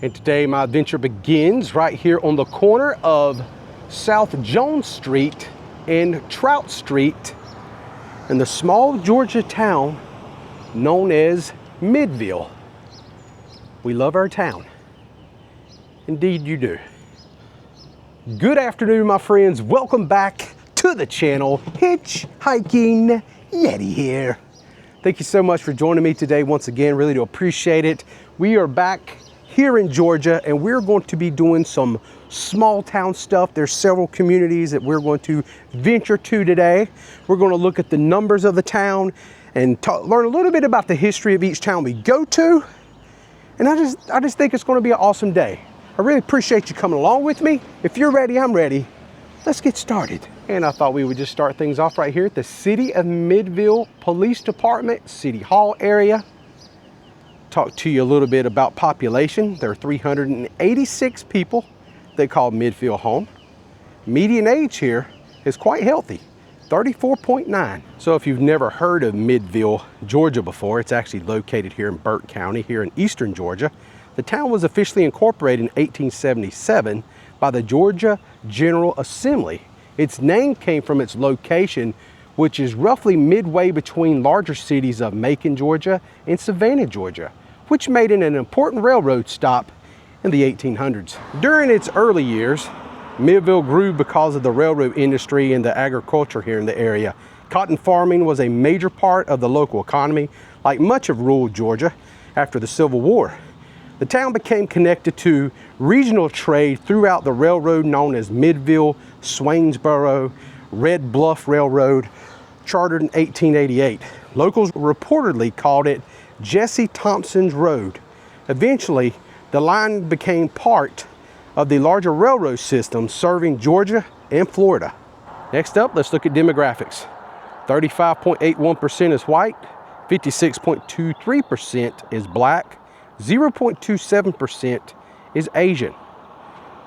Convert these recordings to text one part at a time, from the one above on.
And today my adventure begins right here on the corner of South Jones Street and Trout Street in the small Georgia town known as Midville. We love our town. Indeed you do. Good afternoon, my friends. Welcome back to the channel. Hitch Hiking Yeti here. Thank you so much for joining me today once again. Really do appreciate it. We are back here in Georgia and we're going to be doing some small town stuff. There's several communities that we're going to venture to today. We're going to look at the numbers of the town and learn a little bit about the history of each town we go to. And I just think it's going to be an awesome day. I really appreciate you coming along with me. If you're ready, I'm ready. Let's get started. And I thought we would just start things off right here at the City of Midville Police Department, City Hall area. Talk to you a little bit about population. There are 386 people they call Midville home. Median age here is quite healthy, 34.9. So if you've never heard of Midville, Georgia before, it's actually located here in Burt County, here in eastern Georgia. The town was officially incorporated in 1877 by the Georgia General Assembly. Its name came from its location, which is roughly midway between larger cities of Macon, Georgia and Savannah, Georgia, which made it an important railroad stop in the 1800s. During its early years, Midville grew because of the railroad industry and the agriculture here in the area. Cotton farming was a major part of the local economy, like much of rural Georgia after the Civil War. The town became connected to regional trade throughout the railroad known as Midville, Swainsboro, Red Bluff Railroad, chartered in 1888. Locals reportedly called it Jesse Thompson's Road. Eventually, the line became part of the larger railroad system serving Georgia and Florida. Next up, let's look at demographics. 35.81% is white, 56.23% is black, 0.27% is Asian,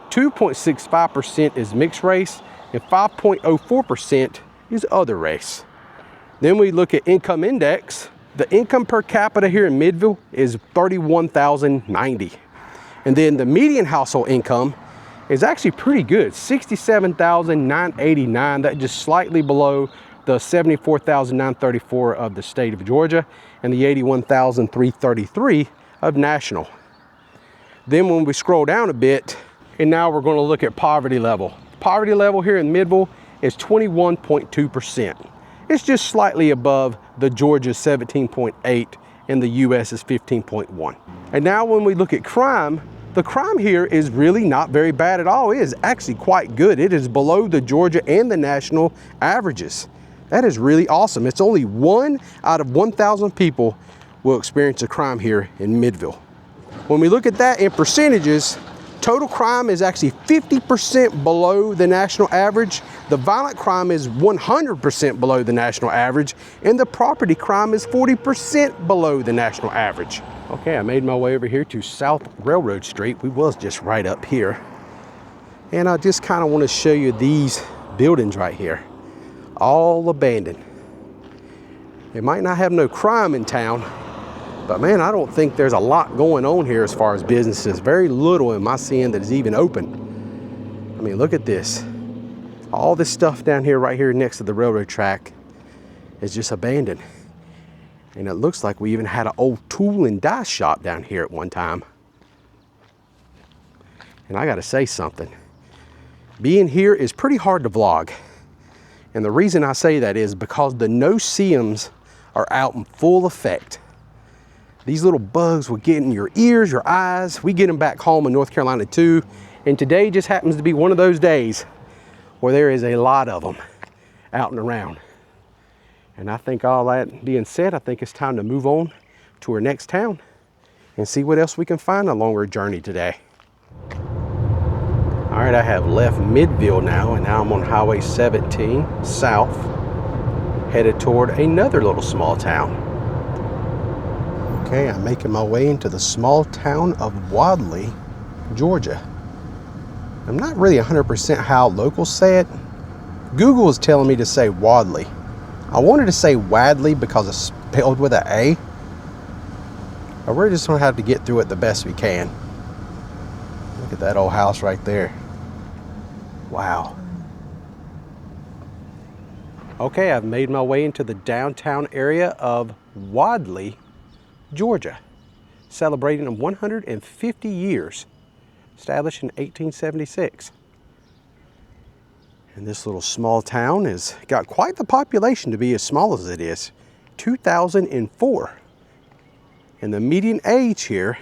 2.65% is mixed race, and 5.04% is other race. Then we look at income index. The income per capita here in Midville is $31,090. And then the median household income is actually pretty good, $67,989. That's just slightly below the $74,934 of the state of Georgia and the $81,333 of national. Then when we scroll down a bit, and now we're going to look at poverty level. Poverty level here in Midville is 21.2%. It's just slightly above the Georgia's 17.8 and the US is 15.1. And now when we look at crime, the crime here is really not very bad at all. It is actually quite good. It is below the Georgia and the national averages. That is really awesome. It's only 1 out of 1,000 people will experience a crime here in Midville. When we look at that in percentages, total crime is actually 50% below the national average. The violent crime is 100% below the national average, and the property crime is 40% below the national average. Okay, I made my way over here to South Railroad Street. We was just right up here. And I just kind of want to show you these buildings right here, all abandoned. They might not have no crime in town, but man, I don't think there's a lot going on here as far as businesses. Very little am I seeing that is even open. I mean, look at this. All this stuff down here, right here next to the railroad track is just abandoned. And it looks like we even had an old tool and die shop down here at one time. And I gotta say something. Being here is pretty hard to vlog. And the reason I say that is because the no-see-ums are out in full effect. These little bugs will get in your ears, your eyes. We get them back home in North Carolina too. And today just happens to be one of those days where there is a lot of them out and around. And I think all that being said, I think it's time to move on to our next town and see what else we can find along our journey today. All right, I have left Midville now, and now I'm on Highway 17 south, headed toward another little small town. Okay, I'm making my way into the small town of Wadley, Georgia. I'm not really 100% how locals say it. Google is telling me to say Wadley. I wanted to say Wadley because it's spelled with an A. But we're just gonna have to get through it the best we can. Look at that old house right there. Wow. Okay, I've made my way into the downtown area of Wadley, Georgia, celebrating 150 years, established in 1876. And this little small town has got quite the population to be as small as it is, 2,004. And the median age here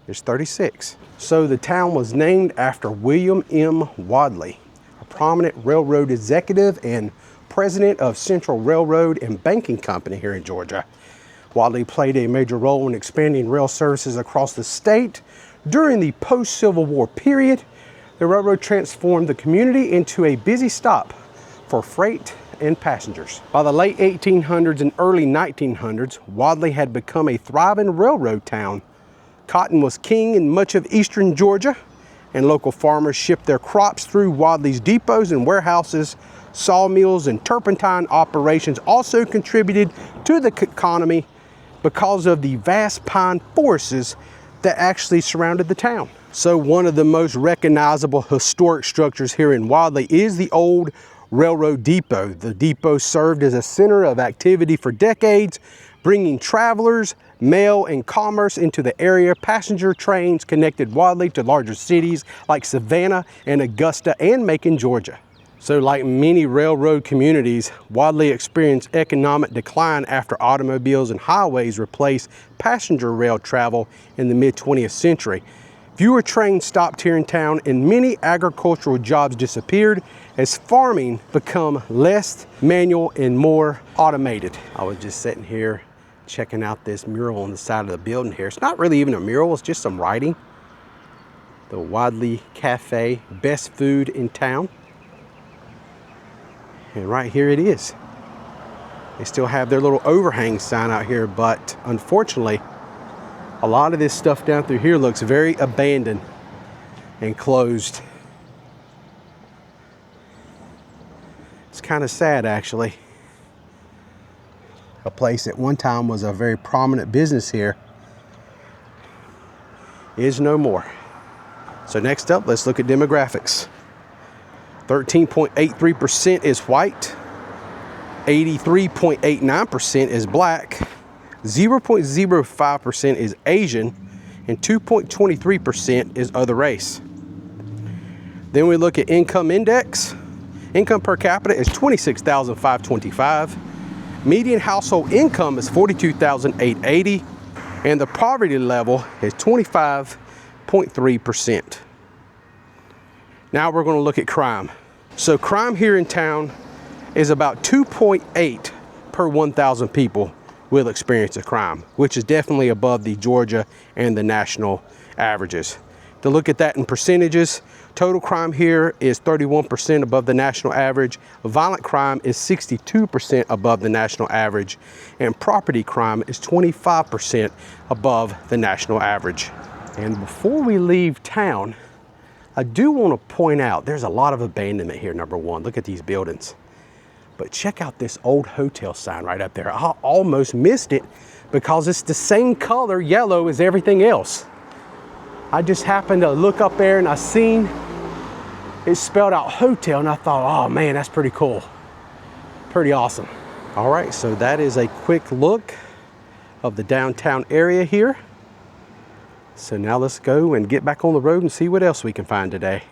is 36. So the town was named after William M. Wadley, a prominent railroad executive and president of Central Railroad and Banking Company here in Georgia. Wadley played a major role in expanding rail services across the state. During the post-Civil War period, the railroad transformed the community into a busy stop for freight and passengers. By the late 1800s and early 1900s, Wadley had become a thriving railroad town. Cotton was king in much of eastern Georgia, and local farmers shipped their crops through Wadley's depots and warehouses. Sawmills and turpentine operations also contributed to the economy because of the vast pine forests that actually surrounded the town. So one of the most recognizable historic structures here in Wadley is the old railroad depot. The depot served as a center of activity for decades, bringing travelers, mail, and commerce into the area. Passenger trains connected Wadley to larger cities like Savannah and Augusta and Macon, Georgia. So like many railroad communities, Wadley experienced economic decline after automobiles and highways replaced passenger rail travel in the mid-20th century. Fewer trains stopped here in town and many agricultural jobs disappeared as farming became less manual and more automated. I was just sitting here checking out this mural on the side of the building here. It's not really even a mural, it's just some writing. The Wadley Cafe, best food in town. And right here it is. They still have their little overhang sign out here, but unfortunately, a lot of this stuff down through here looks very abandoned and closed. It's kind of sad, actually. A place that one time was a very prominent business here is no more. So next up, let's look at demographics. 13.83% is white, 83.89% is black, 0.05% is Asian, and 2.23% is other race. Then we look at income index. Income per capita is $26,525. Median household income is $42,880, and the poverty level is 25.3%. Now we're going to look at crime. So crime here in town is about 2.8 per 1,000 people will experience a crime, which is definitely above the Georgia and the national averages. To look at that in percentages, total crime here is 31% above the national average. Violent crime is 62% above the national average. And property crime is 25% above the national average. And before we leave town, I do want to point out there's a lot of abandonment here, number one. Look at these buildings. But check out this old hotel sign right up there. I almost missed it because it's the same color, yellow, as everything else. I just happened to look up there and I seen it spelled out hotel and I thought, oh man, that's pretty cool. Pretty awesome. All right, so that is a quick look of the downtown area here. So now let's go and get back on the road and see what else we can find today.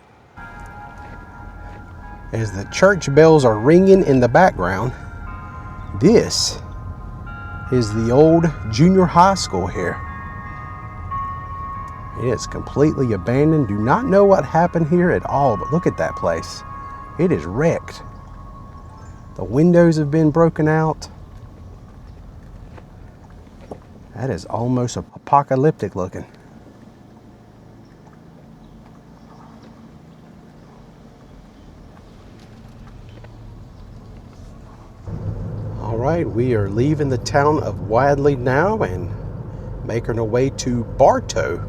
As the church bells are ringing in the background, this is the old junior high school here. It's completely abandoned. Do not know what happened here at all, but look at that place. It is wrecked. The windows have been broken out. That is almost apocalyptic looking. All right, we are leaving the town of Wadley now and making our way to Bartow,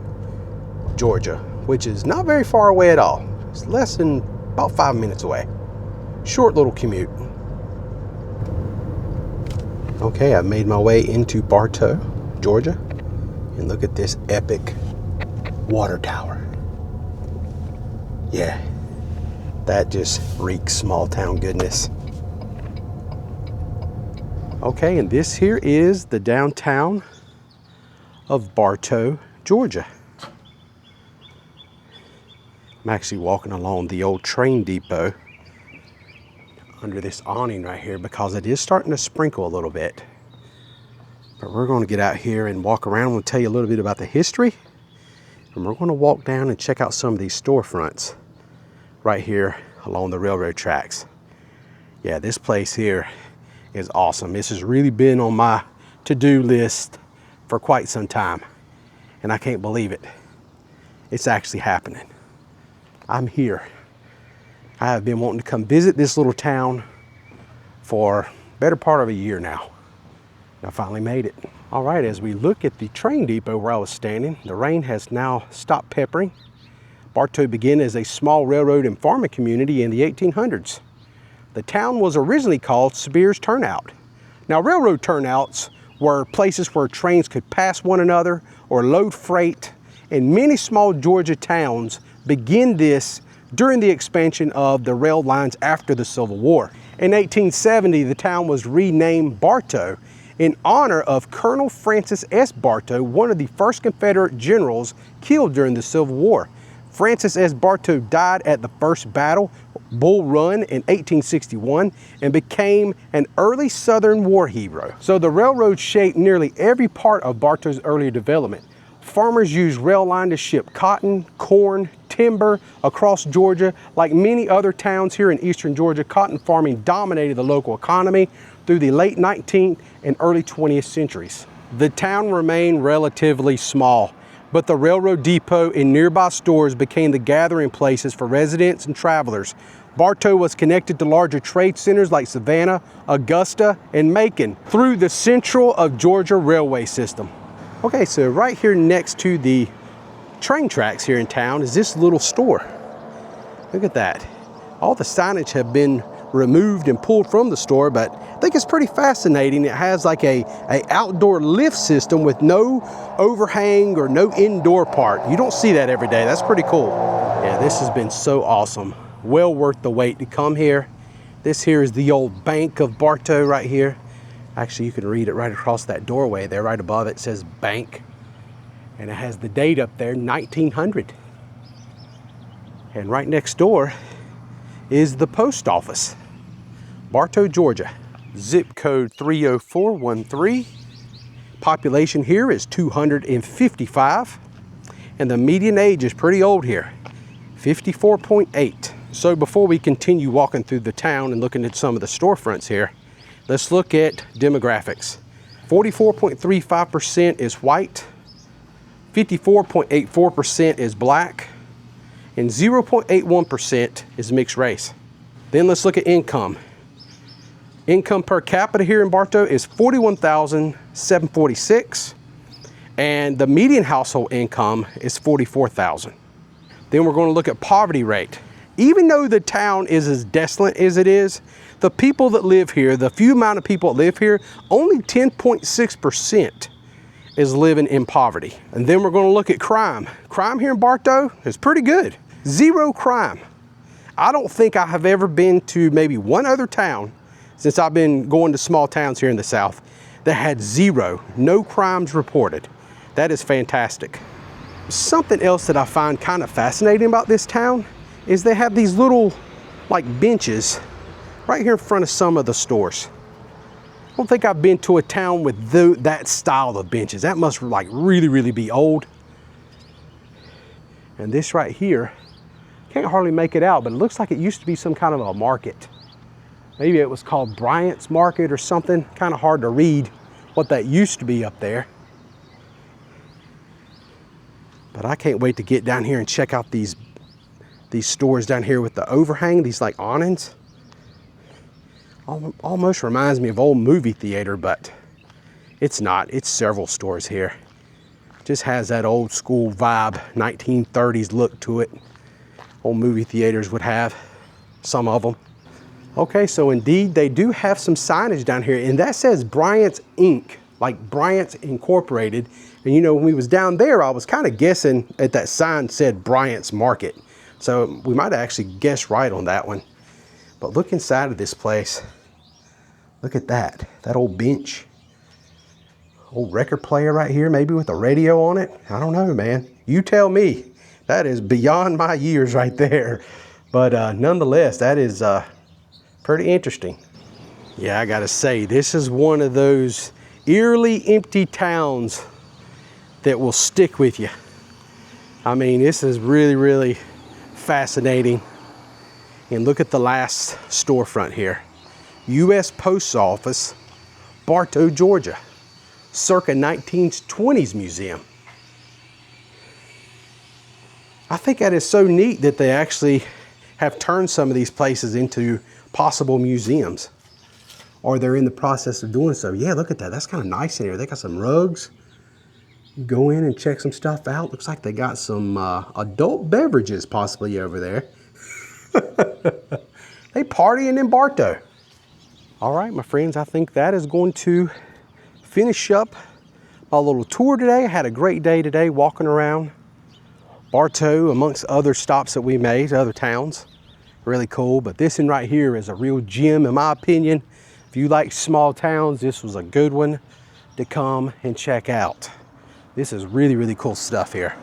Georgia, which is not very far away at all. It's less than about 5 minutes away. Short little commute. Okay, I've made my way into Bartow, Georgia, and look at this epic water tower. Yeah, that just reeks small town goodness. Okay, and this here is the downtown of Bartow, Georgia. I'm actually walking along the old train depot under this awning right here because it is starting to sprinkle a little bit. But we're going to get out here and walk around and tell you a little bit about the history. And we're going to walk down and check out some of these storefronts right here along the railroad tracks. Yeah, this place here is awesome. This has really been on my to-do list for quite some time. And I can't believe it. It's actually happening. I'm here. I have been wanting to come visit this little town for better part of a year now. I finally made it. All right, as we look at the train depot where I was standing, the rain has now stopped peppering. Bartow began as a small railroad and farming community in the 1800s. The town was originally called Spears Turnout. Now, railroad turnouts were places where trains could pass one another or load freight, and many small Georgia towns began this during the expansion of the rail lines after the Civil War. In 1870, the town was renamed Bartow in honor of Colonel Francis S. Bartow, one of the first Confederate generals killed during the Civil War. Francis S. Bartow died at the First Battle, Bull Run, in 1861 and became an early Southern war hero. So the railroad shaped nearly every part of Bartow's earlier development. Farmers used rail line to ship cotton, corn, timber across Georgia. Like many other towns here in eastern Georgia, cotton farming dominated the local economy through the late 19th and early 20th centuries. The town remained relatively small, but the railroad depot and nearby stores became the gathering places for residents and travelers. Bartow was connected to larger trade centers like Savannah, Augusta, and Macon through the Central of Georgia Railway system. Okay, so right here next to the train tracks here in town is this little store. Look at that. All the signage have been removed and pulled from the store, but I think it's pretty fascinating. It has like a outdoor lift system with no overhang or no indoor part. You don't see that every day. That's pretty cool. Yeah, this has been so awesome. Well worth the wait to come here. This here is the old Bank of Bartow right here. Actually, you can read it right across that doorway there. Right above it says bank. And it has the date up there, 1900. And right next door is the post office. Bartow, Georgia. Zip code 30413. Population here is 255. And the median age is pretty old here, 54.8. So before we continue walking through the town and looking at some of the storefronts here, let's look at demographics. 44.35% is white, 54.84% is black, and 0.81% is mixed race. Then let's look at income. Income per capita here in Bartow is $41,746, and the median household income is $44,000. Then we're going to look at poverty rate. Even though the town is as desolate as it is, the people that live here, the few amount of people that live here, only 10.6% is living in poverty. And then we're going to look at crime. Crime here in Bartow is pretty good. Zero crime. I don't think I have ever been to maybe one other town since I've been going to small towns here in the South that had zero, no crimes reported. That is fantastic. Something else that I find kind of fascinating about this town is they have these little like benches right here in front of some of the stores. I don't think I've been to a town with that style of benches. That must like really be old. And this right here, can't hardly make it out, but it looks like it used to be some kind of a market. Maybe it was called Bryant's Market or something. Kind of hard to read what that used to be up there. But I can't wait to get down here and check out these stores down here with the overhang, these like awnings. Almost reminds me of old movie theater, but it's not. It's several stores here. Just has that old school vibe, 1930s look to it. Old movie theaters would have, some of them. Okay, so indeed they do have some signage down here, and that says Bryant's Inc., like Bryant's Incorporated. And you know, when we was down there, I was kind of guessing at that sign said Bryant's Market. So we might have actually guessed right on that one. But look inside of this place. Look at that old bench. Old record player right here, maybe with a radio on it. I don't know, man. You tell me. That is beyond my years right there. But nonetheless, that is pretty interesting. Yeah, I gotta say, this is one of those eerily empty towns that will stick with you. I mean, this is really, really fascinating. And look at the last storefront here. U.S. Post Office, Bartow, Georgia. Circa 1920s museum. I think that is so neat that they actually have turned some of these places into possible museums. Or they're in the process of doing so. Yeah, look at that. That's kind of nice in here. They got some rugs. You go in and check some stuff out. Looks like they got some adult beverages possibly over there. They partying in Barto. All right, my friends, I think that is going to finish up my little tour today. I had a great day today walking around Barto amongst other stops that we made, other towns. Really cool, but this one right here is a real gem in my opinion. If you like small towns, this was a good one to come and check out. This is really, really cool stuff here.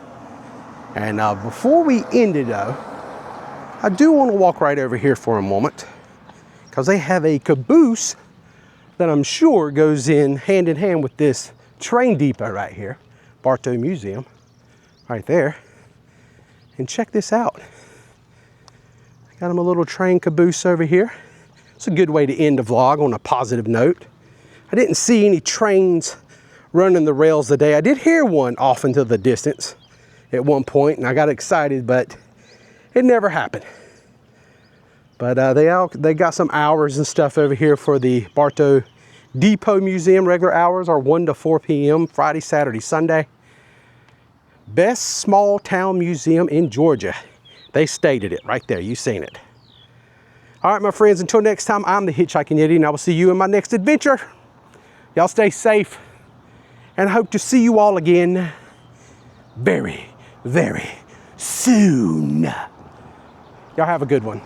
And before we end it though, I do want to walk right over here for a moment because they have a caboose that I'm sure goes in hand with this train depot right here, Bartow Museum, right there. And check this out. Got them a little train caboose over here. It's a good way to end the vlog on a positive note. I didn't see any trains running the rails today. I did hear one off into the distance at one point, and I got excited, but it never happened. But they got some hours and stuff over here for the Bartow Depot Museum. Regular hours are 1 to 4 p.m. Friday, Saturday, Sunday. Best small town museum in Georgia. They stated it right there. You've seen it. All right, my friends, until next time, I'm the Hitchhiking Yeti, and I will see you in my next adventure. Y'all stay safe, and I hope to see you all again very, very soon. Y'all have a good one.